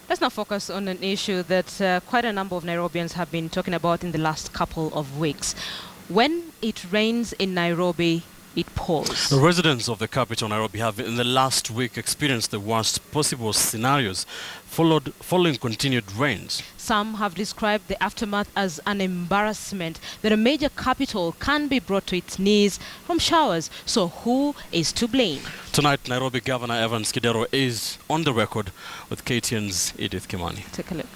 Let's now focus on an issue that quite a number of Nairobians have been talking about in the last couple of weeks. When it rains in Nairobi, it pours. The residents of the capital, Nairobi, have in the last week experienced the worst possible scenarios following continued rains. Some have described the aftermath as an embarrassment that a major capital can be brought to its knees from showers. So who is to blame? Tonight, Nairobi Governor Evans Kidero is on the record with KTN's Edith Kimani. Take a look.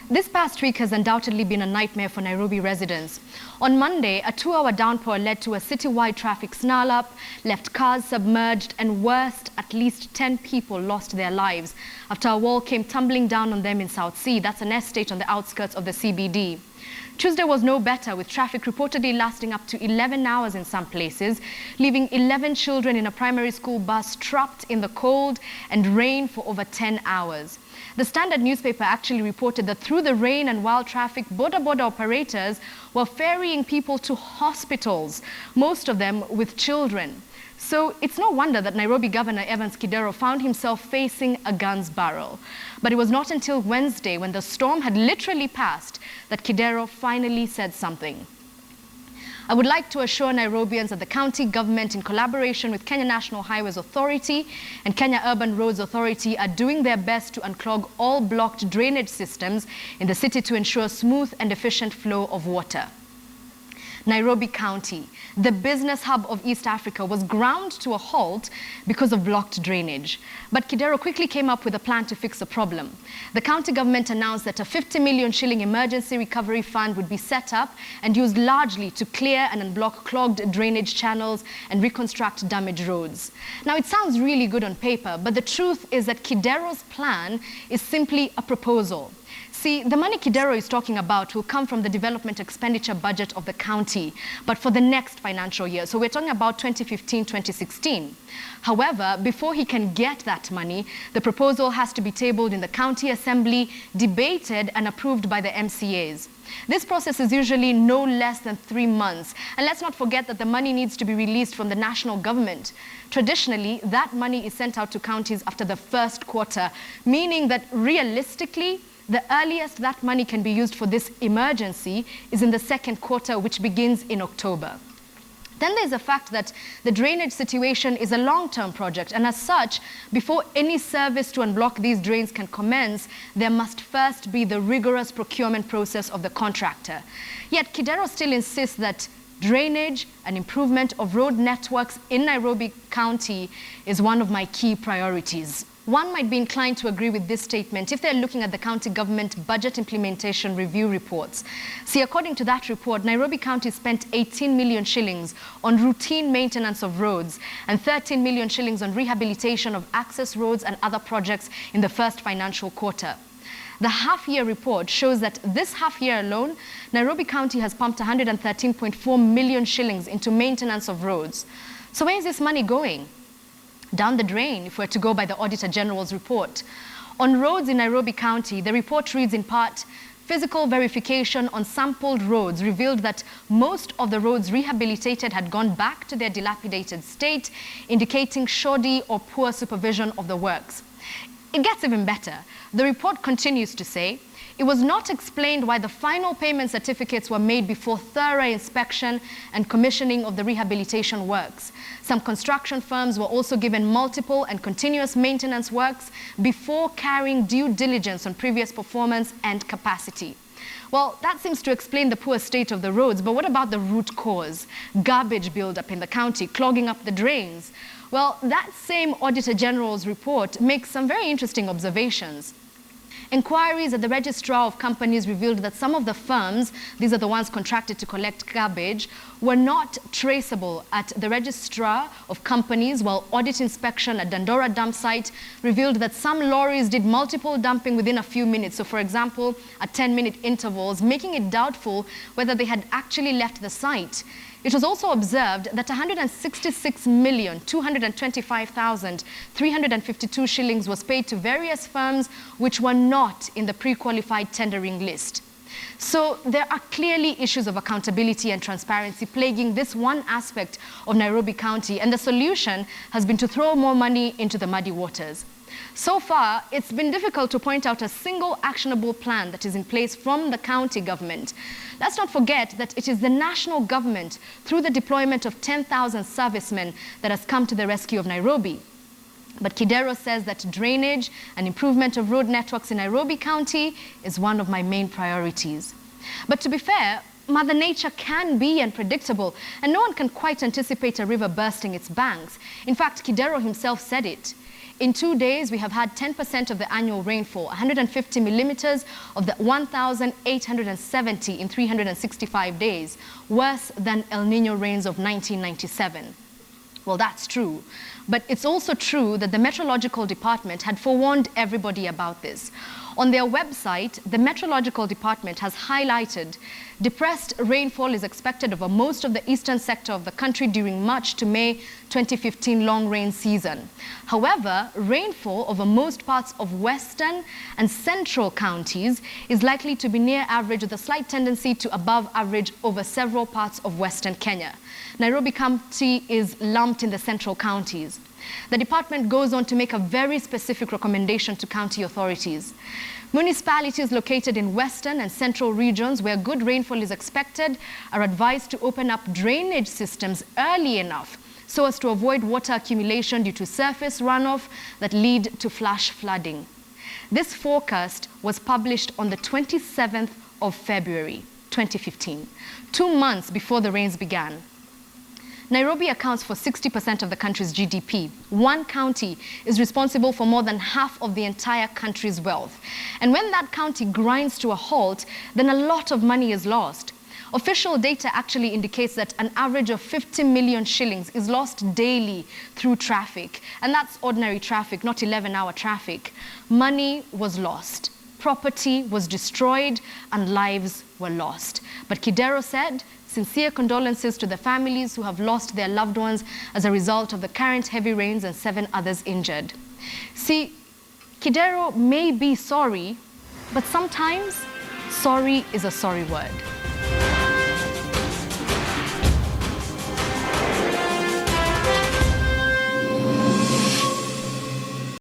This past week has undoubtedly been a nightmare for Nairobi residents. On Monday, a 2-hour downpour led to a citywide traffic snarl-up, left cars submerged, and worst, at least 10 people lost their lives after a wall came tumbling down on them in South Sea. That's an estate on the outskirts of the CBD. Tuesday was no better, with traffic reportedly lasting up to 11 hours in some places, leaving 11 children in a primary school bus trapped in the cold and rain for over 10 hours. The Standard newspaper actually reported that through the rain and wild traffic, border operators were ferrying people to hospitals, most of them with children. So it's no wonder that Nairobi Governor Evans Kidero found himself facing a gun's barrel. But it was not until Wednesday, when the storm had literally passed, that Kidero finally said something. I would like to assure Nairobians that the county government, in collaboration with Kenya National Highways Authority and Kenya Urban Roads Authority, are doing their best to unclog all blocked drainage systems in the city to ensure smooth and efficient flow of water. Nairobi County, the business hub of East Africa, was ground to a halt because of blocked drainage. But Kidero quickly came up with a plan to fix the problem. The county government announced that a 50 million shilling emergency recovery fund would be set up and used largely to clear and unblock clogged drainage channels and reconstruct damaged roads. Now, it sounds really good on paper, but the truth is that Kidero's plan is simply a proposal. See, the money Kidero is talking about will come from the development expenditure budget of the county, but for the next financial year. So we're talking about 2015-2016. However, before he can get that money, the proposal has to be tabled in the county assembly, debated and approved by the MCAs. This process is usually no less than 3 months. And let's not forget that the money needs to be released from the national government. Traditionally, that money is sent out to counties after the first quarter, meaning that realistically, the earliest that money can be used for this emergency is in the second quarter, which begins in October. Then there's the fact that the drainage situation is a long-term project, and as such, before any service to unblock these drains can commence, there must first be the rigorous procurement process of the contractor. Yet Kidero still insists that drainage and improvement of road networks in Nairobi County is one of my key priorities. One might be inclined to agree with this statement if they're looking at the county government budget implementation review reports. See, according to that report, Nairobi County spent 18 million shillings on routine maintenance of roads and 13 million shillings on rehabilitation of access roads and other projects in the first financial quarter. The half-year report shows that this half-year alone, Nairobi County has pumped 113.4 million shillings into maintenance of roads. So where is this money going? Down the drain, if we're to go by the Auditor General's report. On roads in Nairobi County, the report reads in part, physical verification on sampled roads revealed that most of the roads rehabilitated had gone back to their dilapidated state, indicating shoddy or poor supervision of the works. It gets even better. The report continues to say, it was not explained why the final payment certificates were made before thorough inspection and commissioning of the rehabilitation works. Some construction firms were also given multiple and continuous maintenance works before carrying due diligence on previous performance and capacity. Well, that seems to explain the poor state of the roads, but what about the root cause? Garbage buildup in the county, clogging up the drains. Well, that same Auditor General's report makes some very interesting observations. Inquiries at the Registrar of Companies revealed that some of the firms, these are the ones contracted to collect garbage, were not traceable at the Registrar of Companies, while audit inspection at Dandora dump site revealed that some lorries did multiple dumping within a few minutes. So, for example, at 10-minute intervals, making it doubtful whether they had actually left the site. It was also observed that 166,225,352 shillings was paid to various firms which were not in the pre-qualified tendering list. So there are clearly issues of accountability and transparency plaguing this one aspect of Nairobi County, and the solution has been to throw more money into the muddy waters. So far, it's been difficult to point out a single actionable plan that is in place from the county government. Let's not forget that it is the national government, through the deployment of 10,000 servicemen, that has come to the rescue of Nairobi. But Kidero says that drainage and improvement of road networks in Nairobi County is one of my main priorities. But to be fair, Mother Nature can be unpredictable, and no one can quite anticipate a river bursting its banks. In fact, Kidero himself said it. In 2 days, we have had 10% of the annual rainfall, 150 millimeters of the 1,870 in 365 days, worse than El Nino rains of 1997. Well, that's true. But it's also true that the Meteorological Department had forewarned everybody about this. On their website, the Meteorological Department has highlighted depressed rainfall is expected over most of the eastern sector of the country during March to May 2015 long rain season. However, rainfall over most parts of western and central counties is likely to be near average with a slight tendency to above average over several parts of western Kenya. Nairobi County is lumped in the central counties. The department goes on to make a very specific recommendation to county authorities. Municipalities located in western and central regions where good rainfall is expected are advised to open up drainage systems early enough so as to avoid water accumulation due to surface runoff that lead to flash flooding. This forecast was published on the 27th of February 2015, 2 months before the rains began. Nairobi accounts for 60% of the country's GDP. One county is responsible for more than half of the entire country's wealth. And when that county grinds to a halt, then a lot of money is lost. Official data actually indicates that an average of 50 million shillings is lost daily through traffic. And that's ordinary traffic, not 11-hour traffic. Money was lost. Property was destroyed and lives were lost. But Kidero said, sincere condolences to the families who have lost their loved ones as a result of the current heavy rains and 7 others injured. See, Kidero may be sorry, but sometimes sorry is a sorry word.